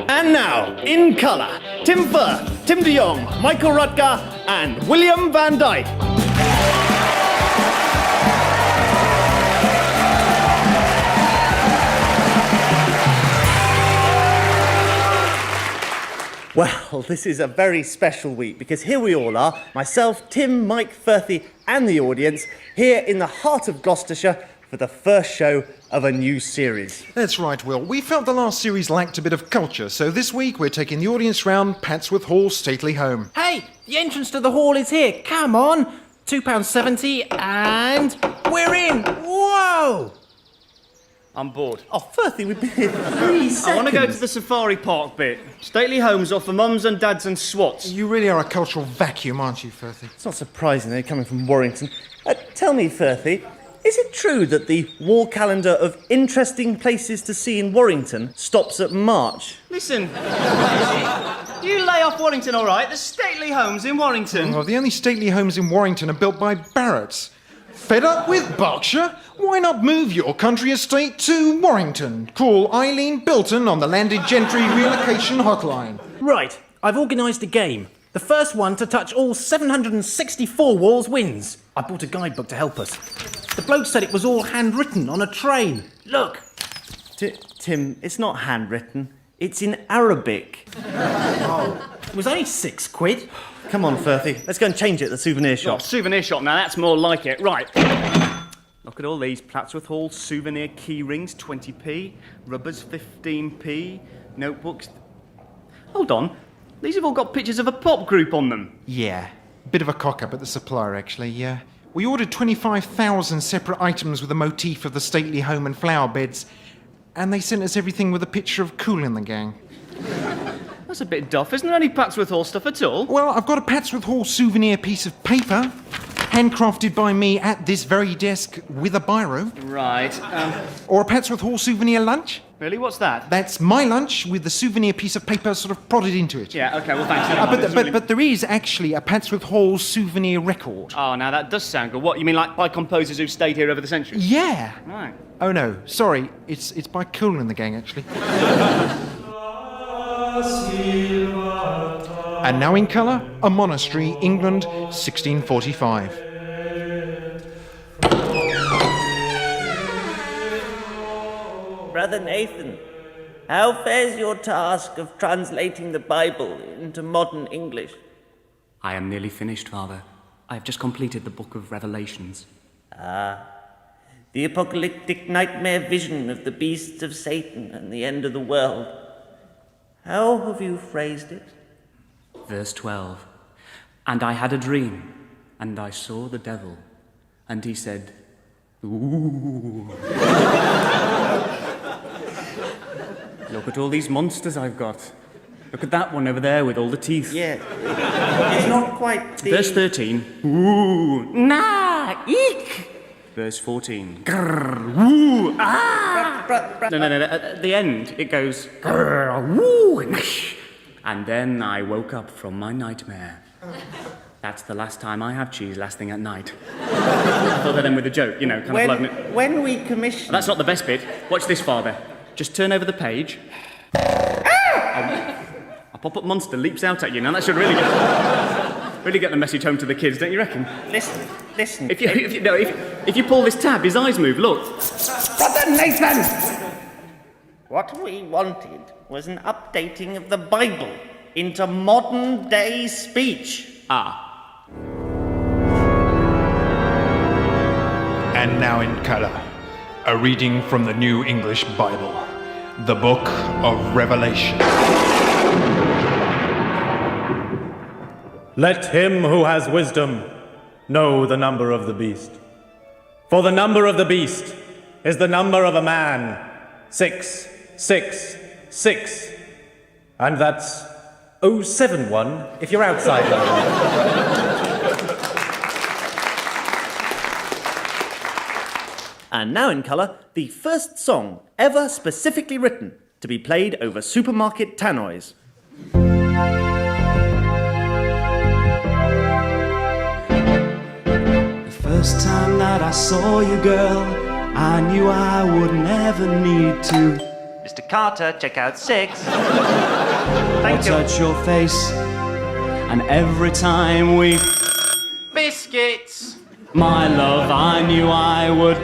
And now, in colour, Tim Firth, Tim de Jong, Michael Rutger, and William van Dijk. Well, this is a very special week because here we all are, myself, Tim, Mike, Firthy, and the audience, here in the heart of Gloucestershire for the first show of a new series. That's right, Will. We felt the last series lacked a bit of culture, so this week we're taking the audience round Patsworth Hall's stately home. Hey, the entrance to the hall is here. Come on. £2.70 and we're in. Whoa! I'm bored. Oh, Firthy, we've been here 3 seconds. I want to go to the safari park bit. Stately homes are for mums and dads and swats. You really are a cultural vacuum, aren't you, Firthy? It's not surprising they're coming from Warrington. Tell me, Firthy, is it true that the wall calendar of interesting places to see in Warrington stops at March? Listen, you lay off Warrington, all right? There's stately homes in Warrington. Well, the only stately homes in Warrington are built by Barretts. Fed up with Berkshire? Why not move your country estate to Warrington? Call Eileen Bilton on the Landed Gentry Relocation Hotline. Right, I've organised a game. The first one to touch all 764 walls wins. I bought a guidebook to help us. The bloke said it was all handwritten on a train. Look. Tim, it's not handwritten. It's in Arabic. Oh, it was only £6. Come on, Firthy, let's go and change it at the souvenir Oh, shop. souvenir shop, now that's more like it. Right. Look at all these. Patsworth Hall souvenir key rings, 20p. Rubbers, 15p. Notebooks. Hold on. These have all got pictures of a pop group on them. Yeah, bit of a cock-up at the supplier, actually, yeah. We ordered 25,000 separate items with a motif of the stately home and flower beds, and they sent us everything with a picture of Kool and the gang. That's a bit duff. Isn't there any Patsworth Hall stuff at all? Well, I've got a Patsworth Hall souvenir piece of paper, handcrafted by me at this very desk with a biro. Right. Or a Patsworth Hall souvenir lunch. Really? What's that? That's my lunch with the souvenir piece of paper sort of prodded into it. Yeah, OK, well, thanks. Never mind. But there is actually a Patsworth Hall souvenir record. Oh, now that does sound good. What, you mean like by composers who've stayed here over the centuries? Yeah. Right. Oh, no, sorry. It's by Kool and the gang, actually. And now in colour, a monastery, England, 1645. Brother Nathan, how fares your task of translating the Bible into modern English? I am nearly finished, Father. I have just completed the book of Revelations. The apocalyptic nightmare vision of the beasts of Satan and the end of the world. How have you phrased it? Verse 12. And I had a dream, and I saw the devil, and he said, "Ooh." Look at all these monsters I've got. Look at that one over there with all the teeth. Yeah, it's not quite the... Verse 13. Ooh. Nah, eek. Verse 14. Grrr, woo, ah. No. At the end, it goes, grrr, woo, nash. And then I woke up from my nightmare. That's the last time I have cheese last thing at night. I thought that in with a joke, you know, kind of like... When we commissioned... That's not the best bit. Watch this, Father. Just turn over the page. A pop-up monster leaps out at you. Now that should really get the message home to the kids, don't you reckon? Listen. If you pull this tab, his eyes move. Look. Brother Nathan! What we wanted was an updating of the Bible into modern-day speech. Ah. And now in colour, a reading from the New English Bible, the Book of Revelation. Let him who has wisdom know the number of the beast. For the number of the beast is the number of a man, 666. And that's 071 if you're outside London. And now in colour, the first song ever specifically written to be played over supermarket tannoys. The first time that I saw you, girl, I knew I would never need to. Mr. Mr. Carter, check out 6. Thank you. Touch your face, and every time we Biscuits! my love, I knew I would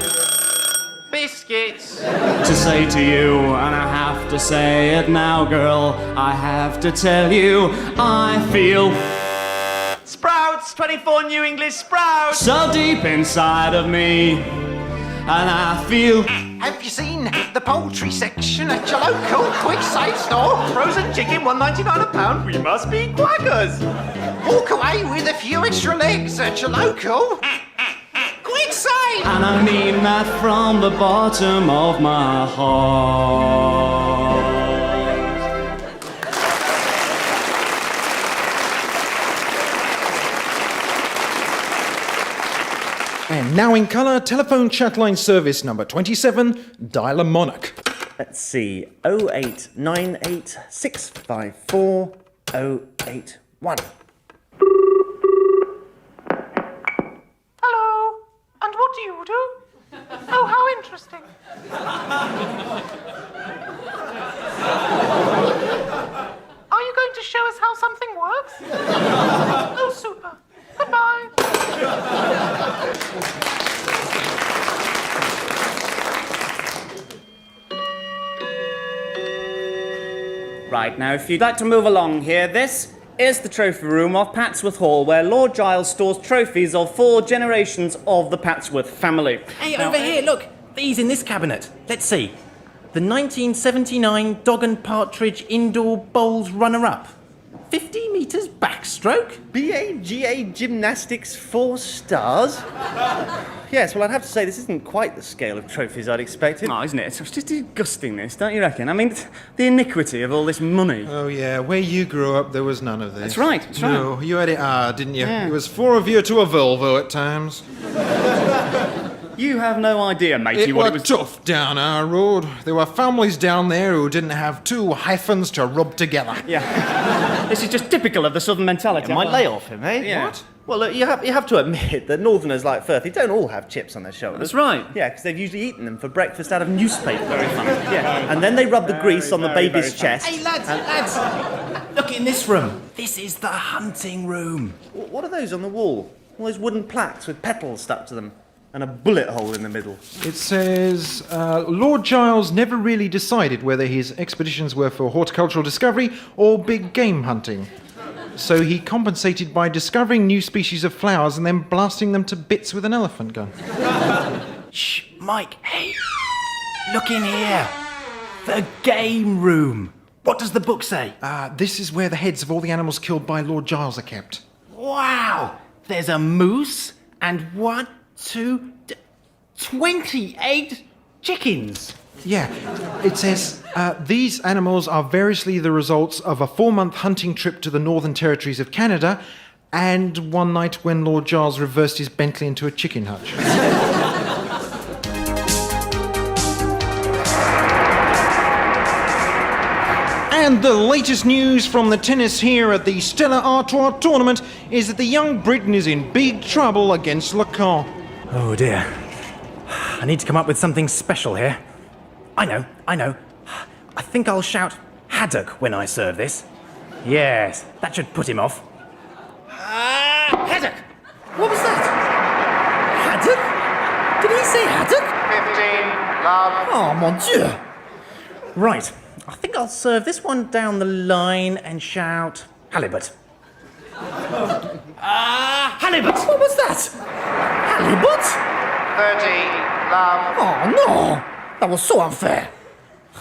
Biscuits! to say to you, and I have to say it now, girl. I have to tell you, I feel Sprouts! 24 New English Sprouts! so deep inside of me, and I feel. Have you seen the poultry section at your local quick save store? Frozen chicken, $1.99 a pound. We must be quackers. Walk away with a few extra legs at your local quick save. And I mean that from the bottom of my heart. And now in colour, telephone chatline service number 27, dial a monarch. Let's see. 0898 654 081. Hello, and what do you do? Oh, how interesting. Are you going to show us how something works? Oh, super. Goodbye. Right, now, if you'd like to move along here, this is the trophy room of Patsworth Hall, where Lord Giles stores trophies of 4 generations of the Patsworth family. Hey, over here, look. These in this cabinet. Let's see. The 1979 Dog and Partridge Indoor Bowls runner-up. 50 metres backstroke? BAGA Gymnastics 4 stars? Yes, well, I'd have to say this isn't quite the scale of trophies I'd expected. Oh, isn't it? It's just disgusting, this, don't you reckon? I mean, the iniquity of all this money. Oh yeah, where you grew up, there was none of this. That's right, that's right. No, you had it hard, didn't you? Yeah. It was 4 of you to a Volvo at times. You have no idea, matey, It what was it was. tough down our road. There were families down there who didn't have 2 hyphens to rub together. Yeah. This is just typical of the southern mentality. It might lay off him, eh? Yeah. What? Well, look, you have to admit that Northerners like Firthy don't all have chips on their shoulders. That's right. Yeah, because they've usually eaten them for breakfast out of newspaper. Very funny. Yeah, and then they rub the grease on the very, baby's very funny. chest. Hey, lads. Look in this room. This is the hunting room. What are those on the wall? All those wooden plaques with petals stuck to them. And a bullet hole in the middle. It says, Lord Giles never really decided whether his expeditions were for horticultural discovery or big game hunting. So he compensated by discovering new species of flowers and then blasting them to bits with an elephant gun. Shh, Mike, hey. Look in here. The game room. What does the book say? This is where the heads of all the animals killed by Lord Giles are kept. Wow. There's a moose and 28 chickens. Yeah, it says, these animals are variously the results of a 4-month hunting trip to the Northern Territories of Canada and one night when Lord Giles reversed his Bentley into a chicken hutch. And the latest news from the tennis here at the Stella Artois tournament is that the young Briton is in big trouble against Lacan. Oh dear. I need to come up with something special here. I know. I think I'll shout haddock when I serve this. Yes, that should put him off. Haddock! What was that? Haddock? Did he say haddock? 15, love. Oh, mon Dieu! Right, I think I'll serve this one down the line and shout halibut. Halibut! What was that? Halibut? 30, love. Oh no! That was so unfair.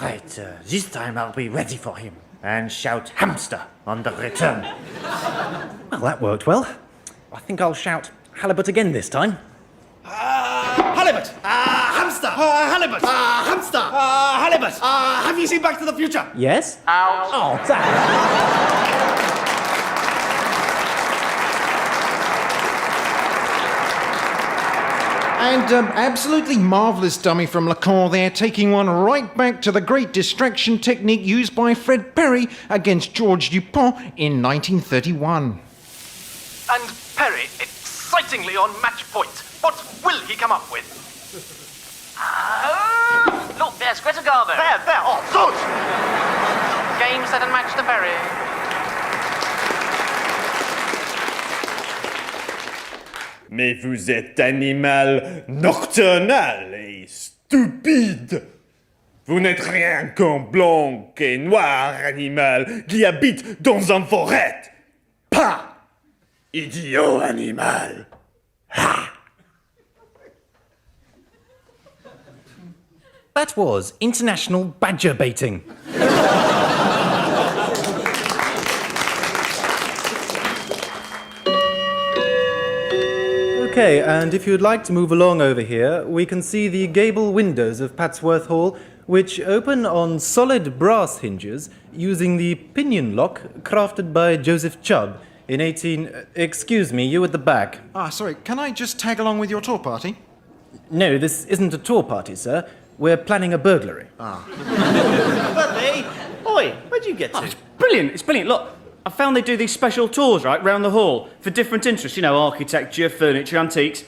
Right, this time I'll be ready for him and shout hamster on the return. Well, that worked well. I think I'll shout halibut again this time. Halibut! Hamster! Halibut! Hamster! Halibut! Have you seen Back to the Future? Yes? Out. Oh, damn. And absolutely marvellous dummy from Lacan there, taking one right back to the great distraction technique used by Fred Perry against George Dupont in 1931. And Perry, excitingly on match point. What will he come up with? Look, there's Greta Garbo. There, oh, zoot! Game, set and match the ferry. Mais vous êtes animal nocturnal et stupide. Vous n'êtes rien qu'un blanc et noir animal qui habite dans une forêt. Pas idiot animal. That was international badger baiting. Okay, and if you'd like to move along over here, we can see the gable windows of Patsworth Hall, which open on solid brass hinges using the pinion lock crafted by Joseph Chubb in 18... Excuse me, you at the back. Sorry, can I just tag along with your tour party? No, this isn't a tour party, sir. We're planning a burglary. Birthday! Oi, where'd you get to? It's brilliant. Look, I found they do these special tours, right, round the hall for different interests. You know, architecture, furniture, antiques.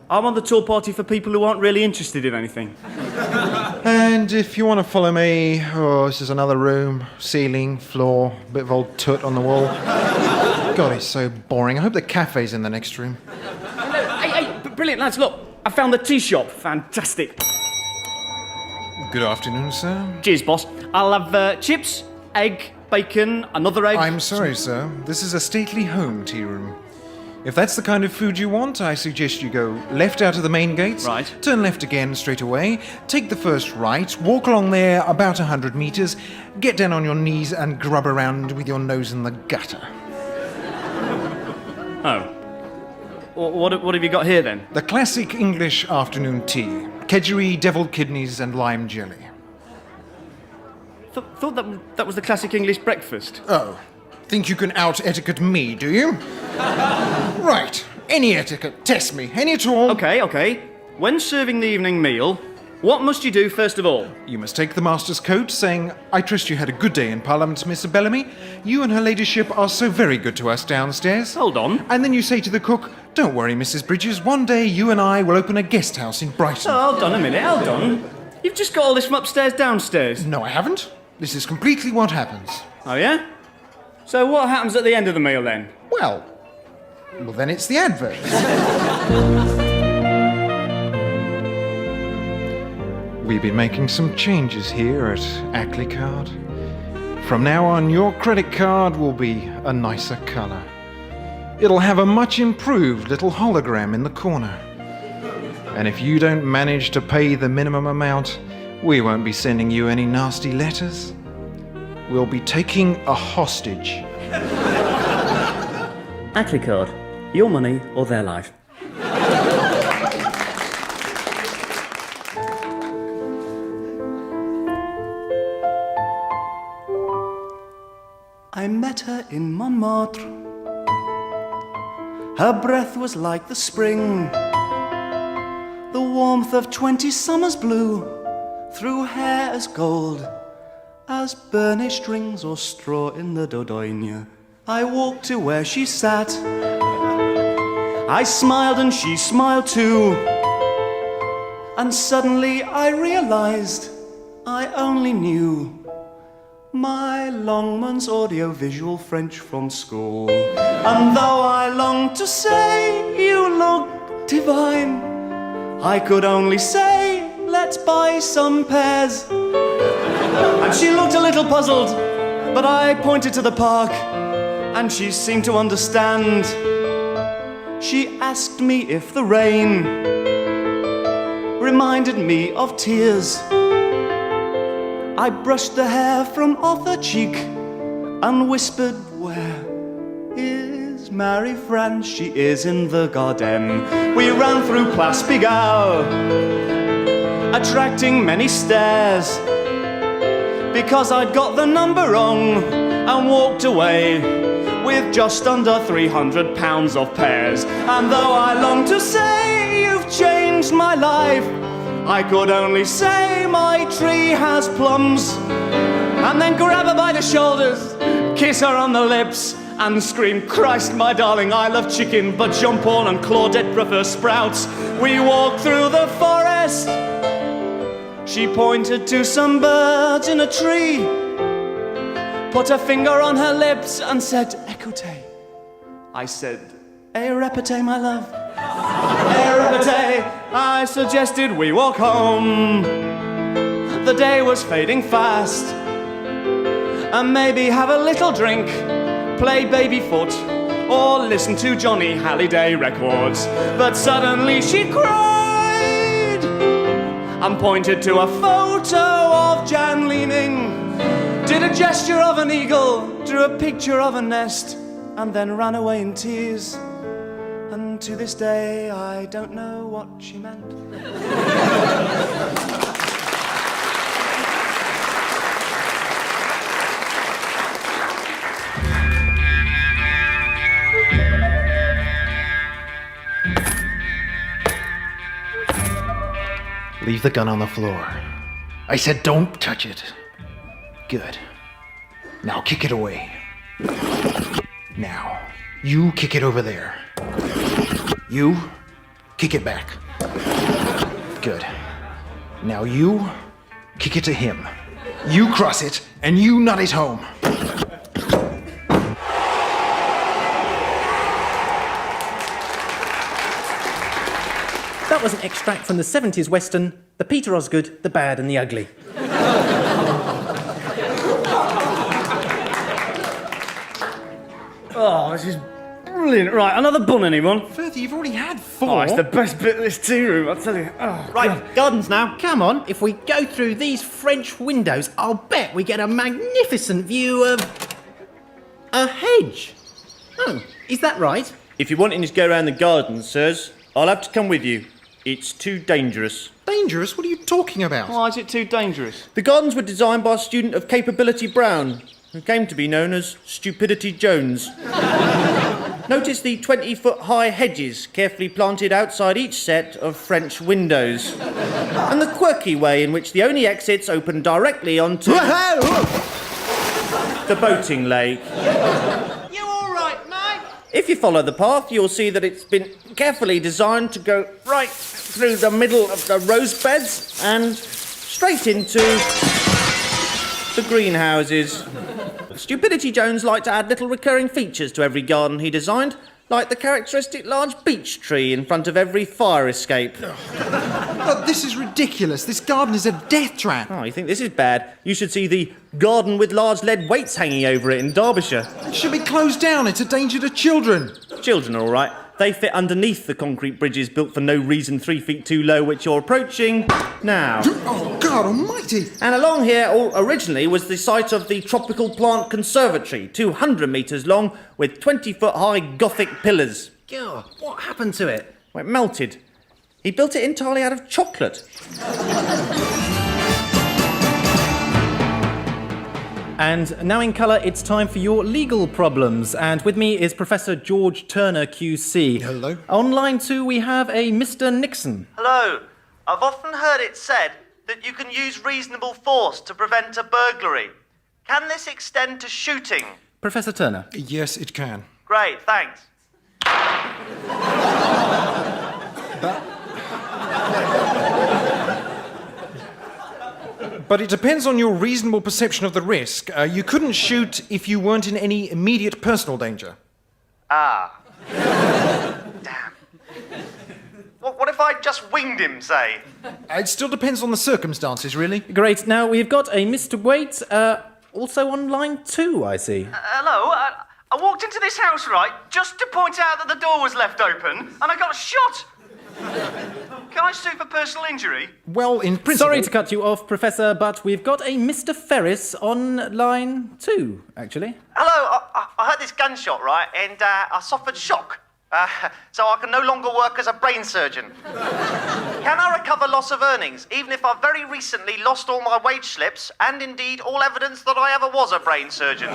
I'm on the tour party for people who aren't really interested in anything. And if you want to follow me, this is another room, ceiling, floor, bit of old toot on the wall. God, it's so boring. I hope the cafe's in the next room. Hey, brilliant, lads, look. I found the tea shop. Fantastic. Good afternoon, sir. Cheers, boss. I'll have chips, egg, bacon, another egg. I'm sorry, sir. This is a stately home tea room. If that's the kind of food you want, I suggest you go left out of the main gates, Right. turn left again straight away, take the first right, walk along there about 100 metres, get down on your knees and grub around with your nose in the gutter. Oh. What have you got here, then? The classic English afternoon tea. Kedgeree, devilled kidneys and lime jelly. Thought that was the classic English breakfast. Oh, think you can out-etiquette me, do you? Right, any etiquette, test me, any at all. Okay. When serving the evening meal, what must you do first of all? You must take the master's coat, saying, I trust you had a good day in Parliament, Mr. Bellamy. You and her ladyship are so very good to us downstairs. Hold on. And then you say to the cook, don't worry, Mrs. Bridges, one day you and I will open a guest house in Brighton. Oh, hold on a minute, hold on. You've just got all this from upstairs downstairs. No, I haven't. This is completely what happens. Oh, yeah? So what happens at the end of the meal, then? Well, then it's the advert. We've been making some changes here at Ackley Card. From now on, your credit card will be a nicer colour. It'll have a much improved little hologram in the corner. And if you don't manage to pay the minimum amount, we won't be sending you any nasty letters. We'll be taking a hostage. Ackley Card. Your money or their life. I met her in Montmartre. Her breath was like the spring, the warmth of 20 summers blue, through hair as gold as burnished rings or straw in the Dordogne. I walked to where she sat. I smiled and she smiled too. And suddenly I realized I only knew my Longman's audiovisual French from school. And though I longed to say you look divine, I could only say, let's buy some pears. And she looked a little puzzled, but I pointed to the park, and she seemed to understand. She asked me if the rain reminded me of tears. I brushed the hair from off her cheek and whispered, where is Marie France? She is in the garden. We ran through Place Pigalle, attracting many stares, because I'd got the number wrong and walked away with just under 300 pounds of pears. And though I long to say you've changed my life, I could only say my tree has plums, and then grab her by the shoulders, kiss her on the lips, and scream, Christ, my darling, I love chicken, but Jean-Paul and Claudette prefer sprouts. We walked through the forest. She pointed to some birds in a tree, put her finger on her lips and said, "Écoutez." I said, "Et répétez, my love." "Et répétez." I suggested we walk home. The day was fading fast, and maybe have a little drink, play Babyfoot, or listen to Johnny Halliday records. But suddenly she cried and pointed to a photo of Jan leaning, did a gesture of an eagle, drew a picture of a nest, and then ran away in tears. And to this day, I don't know what she meant. Leave the gun on the floor. I said don't touch it. Good. Now kick it away. Now, you kick it over there. You kick it back. Good. Now you kick it to him. You cross it, and you nut it home. That was an extract from the 70s Western, The Peter Osgood, The Bad and the Ugly. Oh, this is brilliant. Right, another bun, anyone? Firthy, you've already had 4. Oh, it's the best bit of this tea room, I'll tell you. Oh, Right, gardens now. Come on, if we go through these French windows, I'll bet we get a magnificent view of a hedge. Oh, is that right? If you're wanting to go around the gardens, sirs, I'll have to come with you. It's too dangerous. Dangerous? What are you talking about? Why is it too dangerous? The gardens were designed by a student of Capability Brown, who came to be known as Stupidity Jones. Notice the 20-foot-high hedges carefully planted outside each set of French windows, and the quirky way in which the only exits open directly onto the boating lake. You all right, mate? If you follow the path, you'll see that it's been carefully designed to go right through the middle of the rose beds and straight into the greenhouses. Stupidity Jones liked to add little recurring features to every garden he designed, like the characteristic large beech tree in front of every fire escape. Look, this is ridiculous. This garden is a death trap. Oh, you think this is bad? You should see the garden with large lead weights hanging over it in Derbyshire. It should be closed down. It's a danger to children. Children are all right. They fit underneath the concrete bridges built for no reason 3 feet too low, which you're approaching now. Oh, God almighty. And along here, originally, was the site of the Tropical Plant Conservatory, 200 metres long, with 20-foot-high Gothic pillars. God, what happened to it? Well, it melted. He built it entirely out of chocolate. And now in colour, it's time for your legal problems. And with me is Professor George Turner, QC. Hello. On line 2, we have a Mr. Nixon. Hello. I've often heard it said that you can use reasonable force to prevent a burglary. Can this extend to shooting? Professor Turner. Yes, it can. Great, thanks. But it depends on your reasonable perception of the risk. You couldn't shoot if you weren't in any immediate personal danger. Ah. Damn. What if I just winged him, say? It still depends on the circumstances, really. Great. Now we've got a Mr. Waite, also on line 2, I see. Hello. I walked into this house, right, just to point out that the door was left open, and I got shot. Can I sue for personal injury? Well, in principle... Sorry to cut you off, Professor, but we've got a Mr. Ferris on line 2, actually. Hello, I heard this gunshot, right, and I suffered shock. So I can no longer work as a brain surgeon. Can I recover loss of earnings, even if I very recently lost all my wage slips, and indeed all evidence that I ever was a brain surgeon?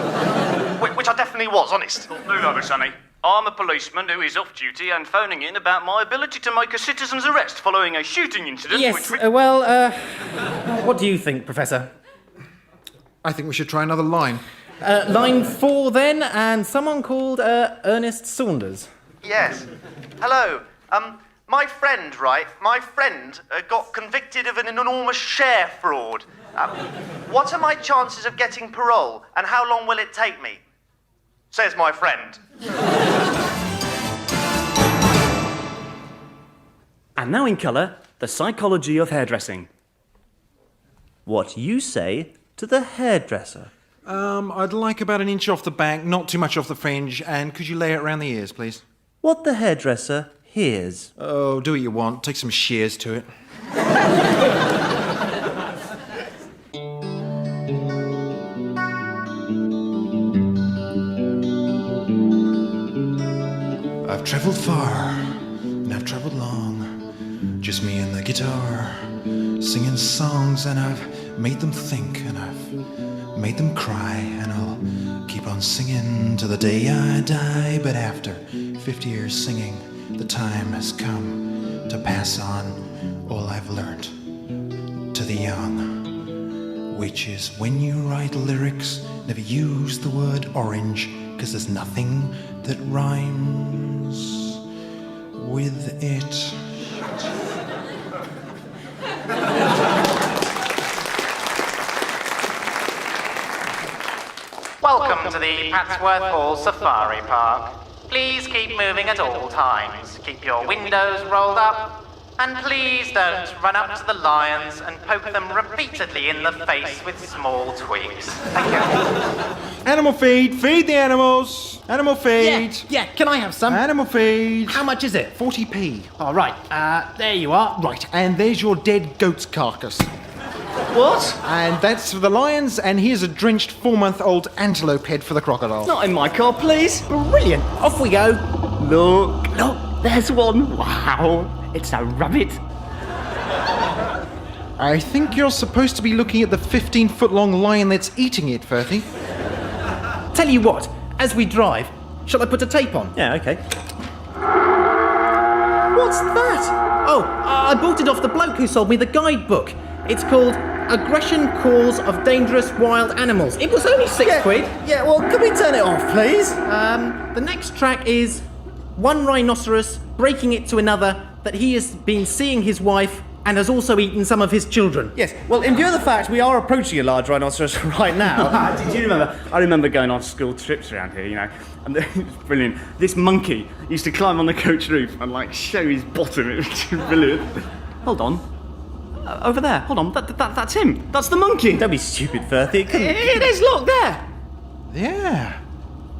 Which I definitely was, honest. Move over, Sonny. I'm a policeman who is off duty and phoning in about my ability to make a citizen's arrest following a shooting incident. Yes, which... what do you think, Professor? I think we should try another line. Line 4 then, and someone called Ernest Saunders. Yes. Hello. My friend, right? My friend got convicted of an enormous share fraud. What are my chances of getting parole, and how long will it take me? Says my friend. And now in colour, the psychology of hairdressing. What you say to the hairdresser. I'd like about an inch off the back, not too much off the fringe, and could you lay it around the ears, please? What the hairdresser hears. Oh, do what you want. Take some shears to it. I've travelled far, and I've travelled long. Just me and the guitar, singing songs, and I've made them think, and I've made them cry, and I'll keep on singing till the day I die. But after 50 years singing, the time has come to pass on all I've learnt to the young, which is when you write lyrics, never use the word orange, 'cause there's nothing that rhymes with it. Welcome to the Patsworth Hall Safari Park. Please keep moving at all times. Keep your windows rolled up. And please don't run up to the lions and poke them repeatedly in the face with small twigs. Thank you. Animal feed! Feed the animals! Animal feed! Yeah, can I have some? Animal feed! How much is it? 40p. All right, there you are. Right, and there's your dead goat's carcass. What? And that's for the lions, and here's a drenched 4-month-old antelope head for the crocodile. Not in my car, please. Brilliant. Off we go. Look, there's one. Wow, it's a rabbit. I think you're supposed to be looking at the 15-foot-long lion that's eating it, Firthy. Tell you what, as we drive, shall I put a tape on? Yeah, okay. What's that? Oh, I bought it off the bloke who sold me the guidebook. It's called Aggression Cause of Dangerous Wild Animals. It was only £6. Yeah, well, can we turn it off, please? The next track is one rhinoceros breaking it to another that he has been seeing his wife and has also eaten some of his children. Yes, well, in view of the fact we are approaching a large rhinoceros right now. Did you remember? I remember going on school trips around here, you know, and it was brilliant. This monkey used to climb on the coach roof and, like, show his bottom. It was brilliant. Hold on. Over there. Hold on. That's him. That's the monkey. Don't be stupid, Firthy. It is. Look there. Yeah.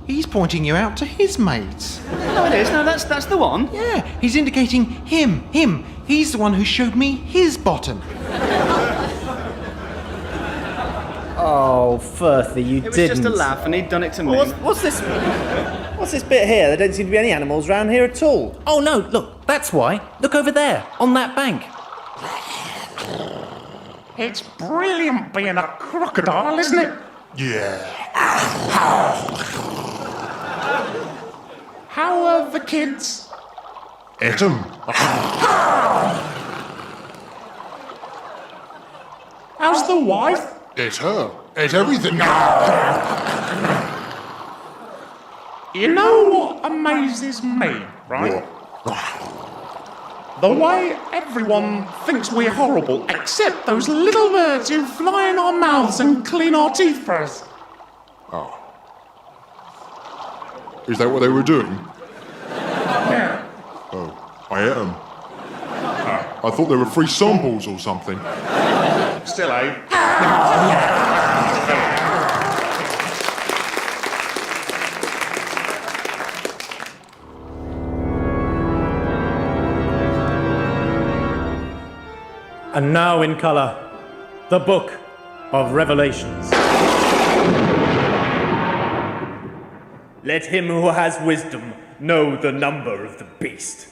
He's pointing you out to his mates. No, it is. No, that's the one. Yeah, he's indicating him. He's the one who showed me his bottom. Oh, Firthy, you It was didn't. just a laugh, and he'd done it to me. What's this? What's this bit here? There don't seem to be any animals around here at all. Oh no, look, that's why. Look over there, on that bank. It's brilliant being a crocodile, isn't it? Yeah. How are the kids? Ate 'em. How's the wife? Ate her. Ate everything. You know what amazes me, right? The way everyone thinks we're horrible, except those little birds who fly in our mouths and clean our teeth for us. Oh. Is that what they were doing? Yeah. Oh, I ate them. I thought they were free samples or something. Still, eh? And now in colour, the Book of Revelations. Let him who has wisdom know the number of the beast,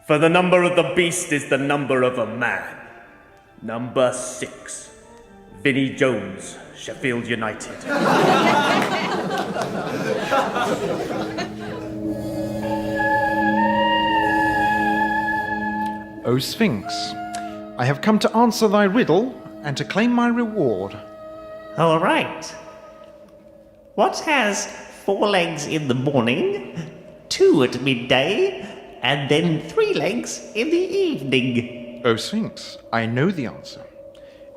for the number of the beast is the number of a man. Number 6. Vinnie Jones, Sheffield United. O Sphinx, I have come to answer thy riddle and to claim my reward. All right. What has 4 legs in the morning, 2 at midday, and then 3 legs in the evening. Oh, Sphinx, I know the answer.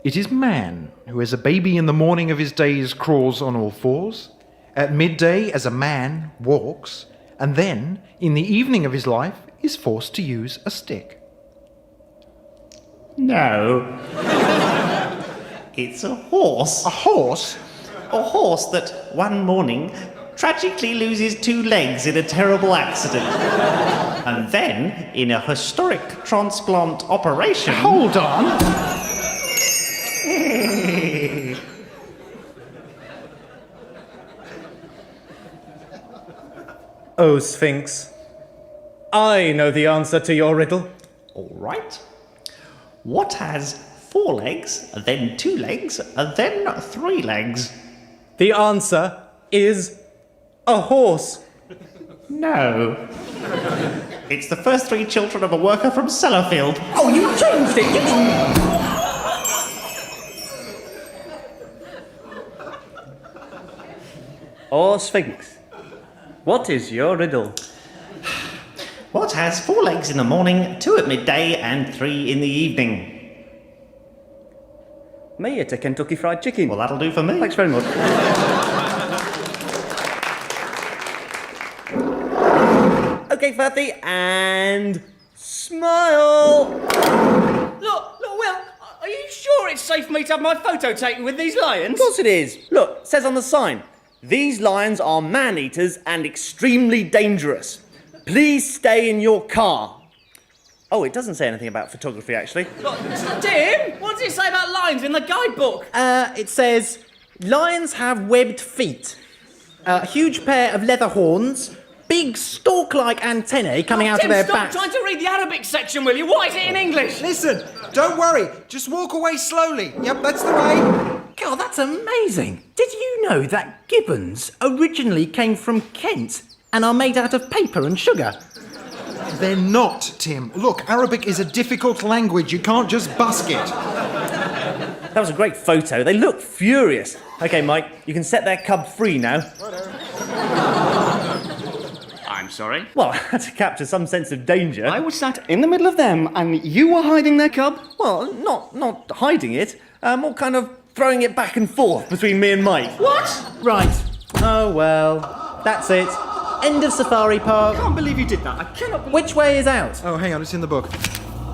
It is man who, as a baby in the morning of his days, crawls on all fours, at midday, as a man, walks, and then, in the evening of his life, is forced to use a stick. No. It's a horse. A horse? A horse that one morning tragically loses 2 legs in a terrible accident. And then, in a historic transplant operation... Hold on! Oh, Sphinx. I know the answer to your riddle. All right. What has 4 legs, then 2 legs, then 3 legs? The answer is a horse. No. It's the first 3 children of a worker from Sellafield. Oh, you changed it! Or Sphinx, what is your riddle? What has 4 legs in the morning, 2 at midday, and 3 in the evening? Me, it's a Kentucky Fried Chicken. Well, that'll do for me. Thanks very much. Okay, Firthy, and smile. Look, Will, are you sure it's safe for me to have my photo taken with these lions? Of course it is. Look, it says on the sign, these lions are man-eaters and extremely dangerous. Please stay in your car. Oh, it doesn't say anything about photography, actually. Look, Tim, what does it say about lions in the guidebook? It says, lions have webbed feet, a huge pair of leather horns, big stalk-like antennae coming out of their Tim, backs. stop trying to read the Arabic section, will you? Why is it in English? Listen, don't worry. Just walk away slowly. Yep, that's the way. God, that's amazing. Did you know that gibbons originally came from Kent and are made out of paper and sugar? They're not, Tim. Look, Arabic is a difficult language. You can't just busk it. That was a great photo. They look furious. Okay, Mike, you can set their cub free now. I'm sorry? Well, to capture some sense of danger. I was sat in the middle of them and you were hiding their cub? Well, not hiding it, more kind of throwing it back and forth between me and Mike. What? Right. Oh, well. That's it. End of Safari Park. I can't believe you did that. I cannot believe... Which way is out? Oh, hang on, it's in the book.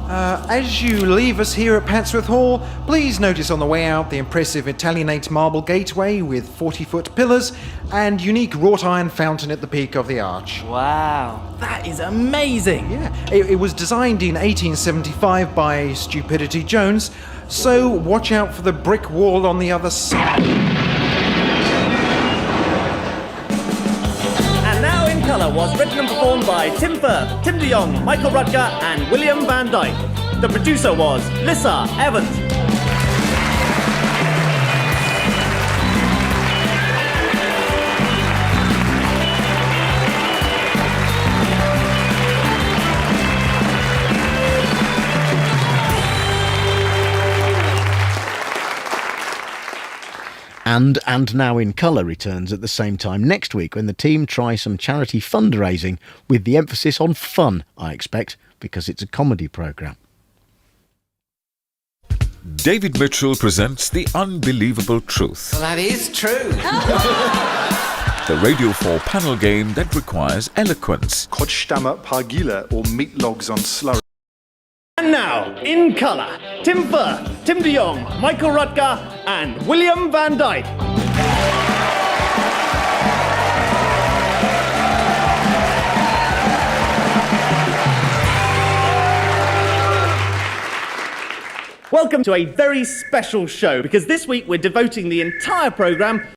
As you leave us here at Patsworth Hall, please notice on the way out the impressive Italianate marble gateway with 40-foot pillars and unique wrought iron fountain at the peak of the arch. Wow. That is amazing. Yeah, it was designed in 1875 by Stupidity Jones, so watch out for the brick wall on the other side. And now in colour was written and performed by Tim Firth, Tim de Jong, Michael Rutger and William Van Dyke. The producer was Lissa Evans. And Now in Colour returns at the same time next week when the team try some charity fundraising with the emphasis on fun, I expect, because it's a comedy programme. David Mitchell presents The Unbelievable Truth. Well, that is true. The Radio 4 panel game that requires eloquence. Potsdamer Pargile or meat logs on slurry. And now, in colour, Tim Firth, Tim de Jong, Michael Rutger and William Van Dyke. Welcome to a very special show, because this week we're devoting the entire programme